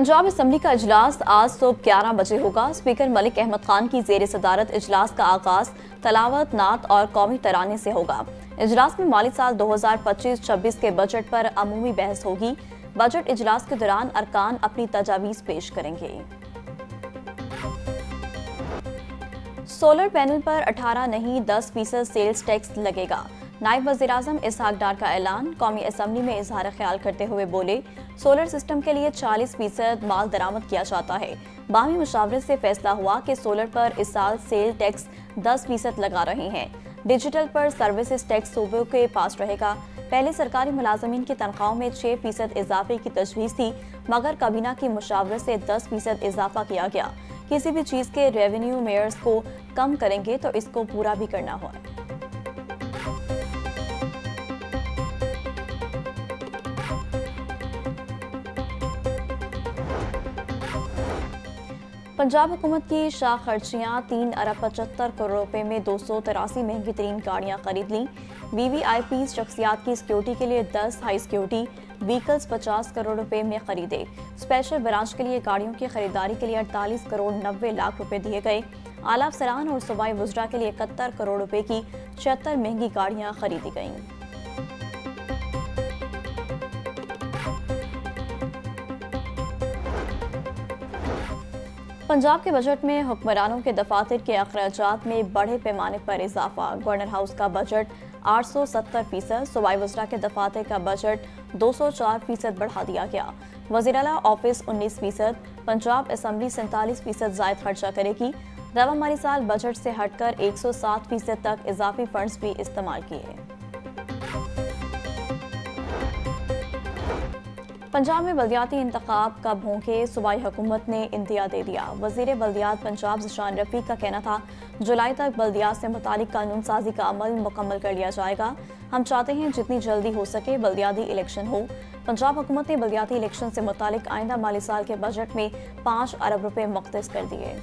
Punjab assembly का इजलास आज सुबह 11 बजे होगा। स्पीकर मलिक अहमद खान की जेर सदारत इजलास का आगाज तलावत, नात और कौमी तराने से होगा। इजलास में माली साल 2025-26 के बजट पर अमूमी बहस होगी। बजट इजलास के दौरान अरकान अपनी तजावीज़ पेश करेंगे। सोलर पैनल पर 18 नहीं 10% सेल्स टैक्स लगेगा। नायब वज़ीर-ए-आज़म इसहाक डार का ऐलान। कौमी असम्बली में इजहार ख्याल करते हुए बोले, सोलर सिस्टम के लिए 40% माल दरामद किया जाता है। बाहमी मुशावरत से फैसला हुआ कि सोलर पर इस साल सेल टैक्स 10% लगा रहे हैं। डिजिटल पर सर्विसेज टैक्स सूबे के पास रहेगा। पहले सरकारी मुलाजमीन की तनख्वाहों में 6% इजाफे की तजवीज़ थी, मगर काबीना की मुशावरत से 10% इजाफा किया गया। किसी भी चीज़ के रेवेन्यू मेयर्स को कम करेंगे तो इसको पूरा भी करना होगा। पंजाब हुकूमत की शाह खर्चियाँ 3 अरब 75 करोड़ रुपए में 283 महंगी तरीन गाड़ियाँ खरीद लीं। VVIP शख्सियात की सिक्योरिटी के लिए 10 हाई सिक्योरिटी व्हीकल्स 50 करोड़ रुपए में खरीदे। स्पेशल ब्रांच के लिए गाड़ियों की खरीदारी के लिए 48 करोड़ 90 लाख रुपए दिए गए। आला अफसरान और सूबाई वज़रा के लिए 71 करोड़ रुपए की 76 महंगी गाड़ियाँ खरीदी गईं। पंजाब के बजट में हुक्मरानों के दफातर के अखराजात में बड़े पैमाने पर इजाफा। गवर्नर हाउस का बजट 870%, सूबाई वज़रा के दफातर का बजट 204% बढ़ा दिया गया। वज़ीर आला ऑफिस 19%, पंजाब असम्बली 47% ज़ायद खर्चा करेगी। रवा माली साल बजट से हटकर 107% तक इजाफी फंड्स भी इस्तेमाल किए। पंजाब में बल्दियाती इंतखाब कब होंगे, सूबाई हुकूमत ने इंदिया दे दिया। वज़ीर बल्दियात पंजाब ज़शान रफ़ीक का कहना था, जुलाई तक बल्दियात से मुतालिक कानून साजी का अमल मुकम्मल कर लिया जाएगा। हम चाहते हैं जितनी जल्दी हो सके बल्दियाती इलेक्शन हो। पंजाब हुकूमत ने बल्दियाती इलेक्शन से मुतालिक आइंदा माली साल के बजट में 5 अरब रुपए मुख्तस कर दिए।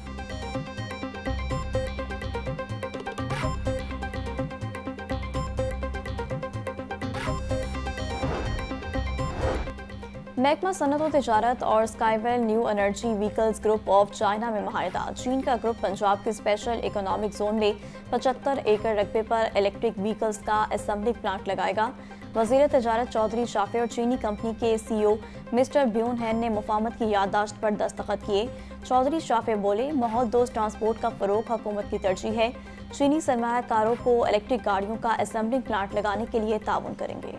महकमा सनत व तिजारत और Skywell new energy vehicles group of China में माहिदा। चीन का ग्रुप पंजाब के स्पेशल इकोनॉमिक जोन में 75 एकड़ रकबे पर इलेक्ट्रिक व्हीकल्स का असेंबली प्लांट लगाएगा। वज़ीर तिजारत चौधरी शाफे और चीनी कंपनी के CEO मिस्टर ब्यून हैन ने मुफाहमत की याददाश्त पर दस्तखत किए। चौधरी शाफे बोले, माहौल दोस्त ट्रांसपोर्ट का फरोग हुकूमत की तरजीह है। चीनी सरमायाकारों को इलेक्ट्रिक गाड़ियों का असेंबलिंग प्लांट लगाने के लिए ताउन करेंगे।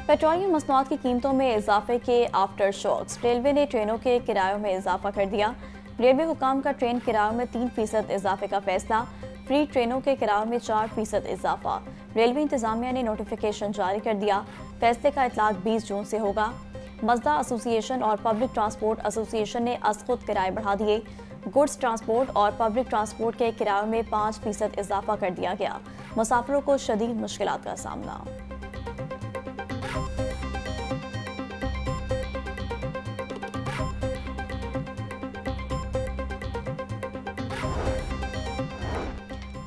पेट्रोलियम मसनूआत की कीमतों में इजाफे के आफ्टर शॉक्स। रेलवे ने ट्रेनों के किरायों में इजाफा कर दिया। रेलवे हुकाम का ट्रेन किरायों में 3% इजाफे का फैसला। फ्री ट्रेनों के किरायों में 4% इजाफा। रेलवे इंतजामिया ने नोटिफिकेशन जारी कर दिया। फैसले का इतलाक 20 जून से होगा। मजदा एसोसिएशन और पब्लिक ट्रांसपोर्ट एसोसिएशन ने अज़खुद किराए बढ़ा दिए। गुड्स ट्रांसपोर्ट और पब्लिक ट्रांसपोर्ट के किरायों में 5% इजाफा कर दिया गया। मुसाफिरों को शदीद मुश्किलात का सामना।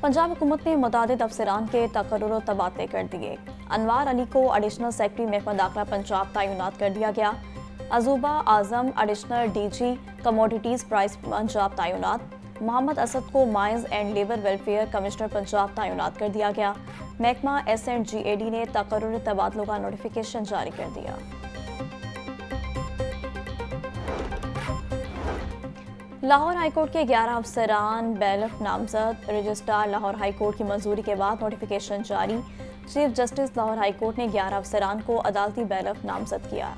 पंजाब हुकूमत ने मुतादिद अफसरान के तकर्रुर और तबादले कर दिए। अनवार अली को एडिशनल सेक्रेटरी महकमा दाखिला पंजाब तैनात कर दिया गया। Ajuba Azam additional DG commodities price Punjab तैनात। मोहम्मद असद को mines and labour welfare commissioner Punjab तैनात कर दिया गया। महकमा S&GAD ने तकर्रुर तबादलों का नोटिफिकेशन जारी कर दिया। लाहौर हाईकोर्ट के 11 अफसरान बैलफ नामजद। रजिस्ट्रार लाहौर हाईकोर्ट की मंजूरी के बाद नोटिफिकेशन जारी। चीफ जस्टिस लाहौर हाईकोर्ट ने 11 अफसरान को अदालती बैलफ नामजद किया।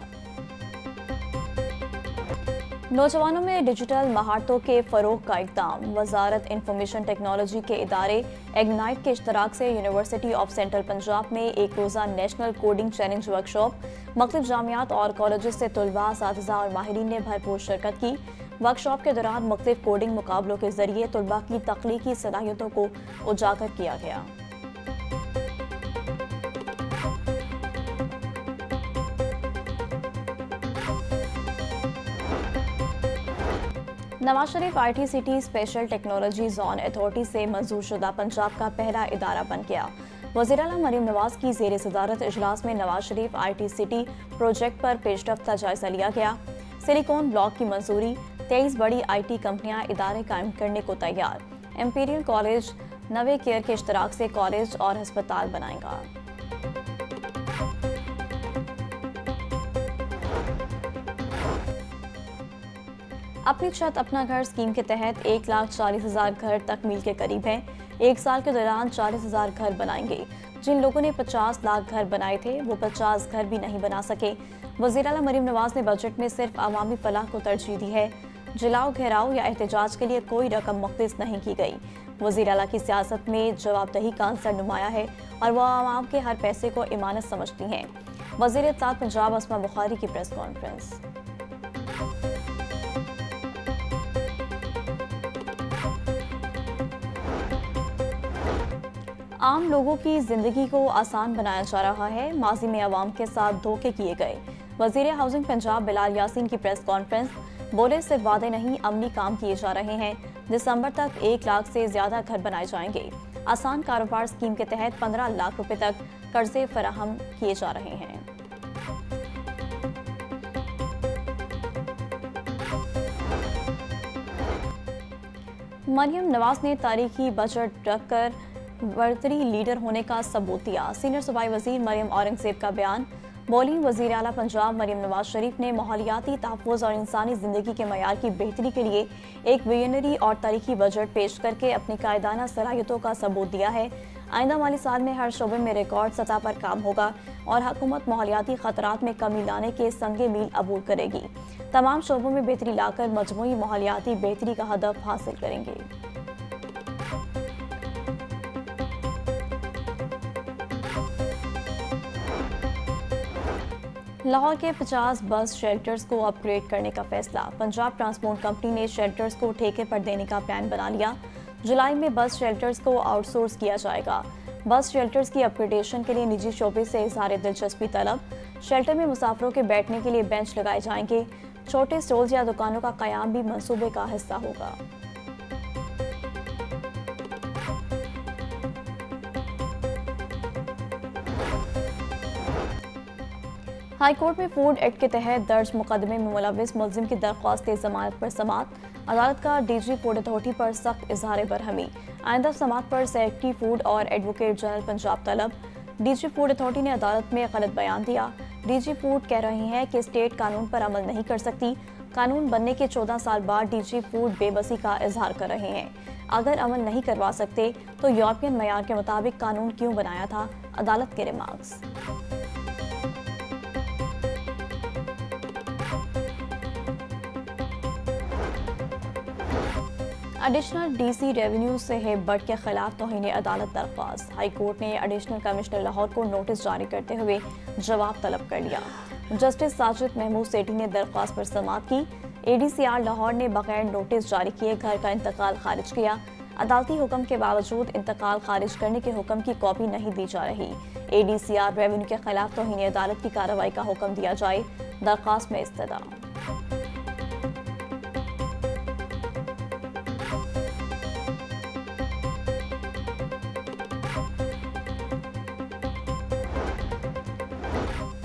नौजवानों में डिजिटल महारतों के फरोग का इक़दाम। वजारत इंफॉर्मेशन टेक्नोलॉजी के इदारे इग्नाइट के इश्तराक से यूनिवर्सिटी ऑफ सेंट्रल पंजाब में एक रोज़ा नेशनल कोडिंग चैलेंज वर्कशॉप। मुख्तलिफ जामियात और कॉलेज से तलबा, असातिज़ा और माहिरीन ने भरपूर शिरकत की। वर्कशॉप के दौरान मुख्तलिफ कोडिंग मुकाबलों के जरिए तलबा की तख्लीकी सलाहियतों को उजागर किया गया। Nawaz Sharif IT city special technology zone authority से मंजूर शुदा पंजाब का पहला इदारा बन गया। वज़ीर-ए-आला मरियम नवाज की ज़ेर सदारत इजलास में Nawaz Sharif IT city project पर पेशरफ्त का जायजा लिया गया। सिलिकॉन ब्लॉक की मंजूरी, 23 बड़ी IT कंपनियां इदारे कायम करने को तैयार। इंपीरियल कॉलेज नवे केयर के इश्तराक से कॉलेज और अस्पताल बनाएगा। अपनी छत अपना घर स्कीम के तहत 1,40,000 घर तकमील के करीब हैं। एक साल के दौरान 40,000 घर बनाएंगे। जिन लोगों ने 50 लाख घर बनाए थे वो 50 घर भी नहीं बना सके। वज़ीर-ए-आला मरियम नवाज ने बजट में सिर्फ अवामी फलाह को तरजीह दी है। जलाओ, घेराव या एहतजाज के लिए कोई रकम मुख्तस नहीं की गई। वज़ीर-ए-आला की सियासत में जवाबदेही का अंसर नुमाया है और वह आवाम के हर पैसे को इमानत समझती हैं। वज़ीर इत्तलात पंजाब अस्मा बुखारी की प्रेस कॉन्फ्रेंस। आम लोगों की जिंदगी को आसान बनाया जा रहा है। माजी में अवाम के साथ धोखे किए गए। वजीर हाउसिंग पंजाब बिलाल यासीन की प्रेस कॉन्फ्रेंस। बोले सिर्फ वादे नहीं, अमली काम किए जा रहे हैं। दिसंबर तक 1 लाख से ज्यादा घर बनाए जाएंगे। आसान कारोबार स्कीम के तहत 15 लाख रुपए तक कर्जे फराहम किए जा रहे हैं। मरियम नवाज ने तारीखी बजट रखकर बरतरी लीडर होने का सबूत दिया। सीनियर सूबाई वजीर मरियम औरंगजेब का बयान। बोली, वजीर आला पंजाब मरियम नवाज शरीफ ने माहौलियाती तहफ़्फ़ुज़ और इंसानी ज़िंदगी के मयार की बेहतरी के लिए एक विजनरी और तारीखी बजट पेश करके अपनी कायदाना सलाहियतों का सबूत दिया है। आइंदा माली साल में हर शोबे में रिकॉर्ड सतह पर काम होगा और हुकूमत माहौलियाती ख़तरात में कमी लाने के संगे मील अबूल करेगी। तमाम शोबों में बेहतरी लाकर मजमूई माहौलियाती बेहतरी का हदफ हासिल करेंगे। लाहौर के 50 बस शेल्टर्स को अपग्रेड करने का फैसला। पंजाब ट्रांसपोर्ट कंपनी ने शेल्टर्स को ठेके पर देने का प्लान बना लिया। जुलाई में बस शेल्टर्स को आउटसोर्स किया जाएगा। बस शेल्टर्स की अपग्रेडेशन के लिए निजी शोबे से इज़हार दिलचस्पी तलब। शेल्टर में मुसाफिरों के बैठने के लिए बेंच लगाए जाएंगे। छोटे स्टॉल्स या दुकानों का कयाम भी मंसूबे का हिस्सा होगा। हाई कोर्ट में फूड एक्ट के तहत दर्ज मुकदमे में मुलविस मुलजिम की दरख्वास्त जमानत पर समात। अदालत का DG फूड अथॉरिटी पर सख्त इजहार बरहमी। आइंदा समात पर सेक्रेटरी फूड और एडवोकेट जनरल पंजाब तलब। DG फूड अथॉरिटी ने अदालत में गलत बयान दिया। DG फूड कह रही हैं कि स्टेट कानून पर अमल नहीं कर सकती। कानून बनने के 14 साल बाद DG फूड बेबसी का इजहार कर रहे हैं। अगर अमल नहीं करवा सकते तो यूरोपियन मयार के मुताबिक कानून क्यों बनाया था? अदालत के remarks. Additional DC revenue Sahib Bhatt के खिलाफ तौहीन अदालत दरख्वास्त। हाई कोर्ट ने एडिशनल कमिश्नर लाहौर को नोटिस जारी करते हुए जवाब तलब कर लिया। जस्टिस साजिद महमूद सेठी ने दरख्वास्त पर समाअत की। ADCR लाहौर ने बगैर नोटिस जारी किए घर का इंतकाल खारिज किया। अदालती हुक्म के बावजूद इंतकाल खारिज करने के हुक्म की कॉपी नहीं दी जा रही। ADCR रेवेन्यू के खिलाफ तौहीन अदालत की कार्रवाई का हुक्म दिया जाए। दरख्वास्त में इस्तदा।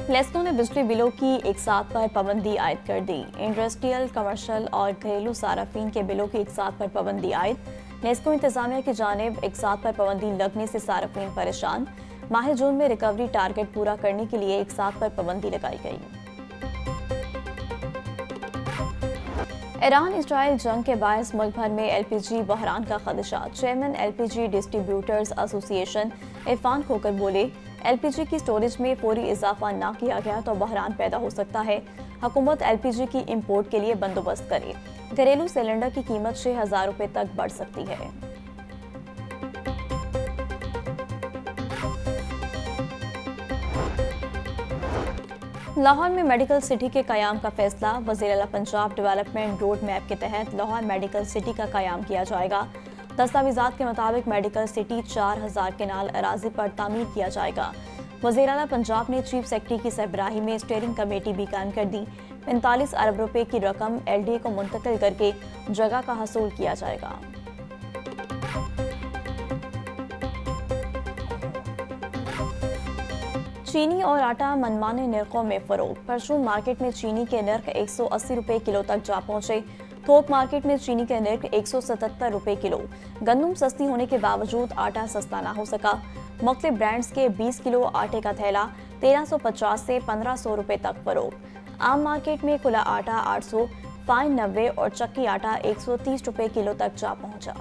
लेस्को ने बिजली बिलों की एक साथ पर पाबंदी आयद कर दी। इंडस्ट्रियल, कमर्शियल और घरेलू साराफीन के बिलों की एक साथ पर पाबंदी आयद। लेस्को इंतजामिया की जानिब एक साथ पर पाबंदी लगने से साराफीन परेशान। माह जून में रिकवरी टारगेट पूरा करने के लिए एक साथ पर पाबंदी लगाई गई। ईरान इसराइल जंग के बायस मुल्क भर में LPG बहरान का खदशा। Chairman LPG distributors association Irfan Khokhar बोले, LPG की स्टोरेज में फौरी इजाफा ना किया गया तो बहरान पैदा हो सकता है। हुकूमत LPG की इंपोर्ट के लिए बंदोबस्त करे। घरेलू सिलेंडर की कीमत 6,000 रुपए तक बढ़ सकती है। लाहौर में मेडिकल सिटी के कयाम का फैसला। वज़ीर-ए-आला पंजाब डेवलपमेंट रोड मैप के तहत लाहौर मेडिकल सिटी का कयाम किया जाएगा। दस्तावेजात के मुताबिक मेडिकल सिटी 4,000 केनाल अराजी पर तामीर किया जाएगा। वज़ीर आला पंजाब ने चीफ सेक्रेटरी की सरबराही में स्टीयरिंग कमेटी भी कायम कर दी। 45 अरब रुपए की रकम LDA को मुंतकिल करके जगह का हसूल किया जाएगा। चीनी और आटा मनमाने निर्खों में फरोख। परचून मार्केट में चीनी के निर्ख 180 रुपए किलो तक जा पहुंचे। थोक मार्केट में चीनी के निर्ख 177 रुपए किलो। गंदम सस्ती होने के बावजूद आटा सस्ता ना हो सका। मुख्तलिफ ब्रांड्स के 20 किलो आटे का थैला 1350 से 1500 रुपए तक फरोख। आम मार्केट में खुला आटा 800, फाइन 90 और चक्की आटा 130 रुपए किलो तक जा पहुंचा।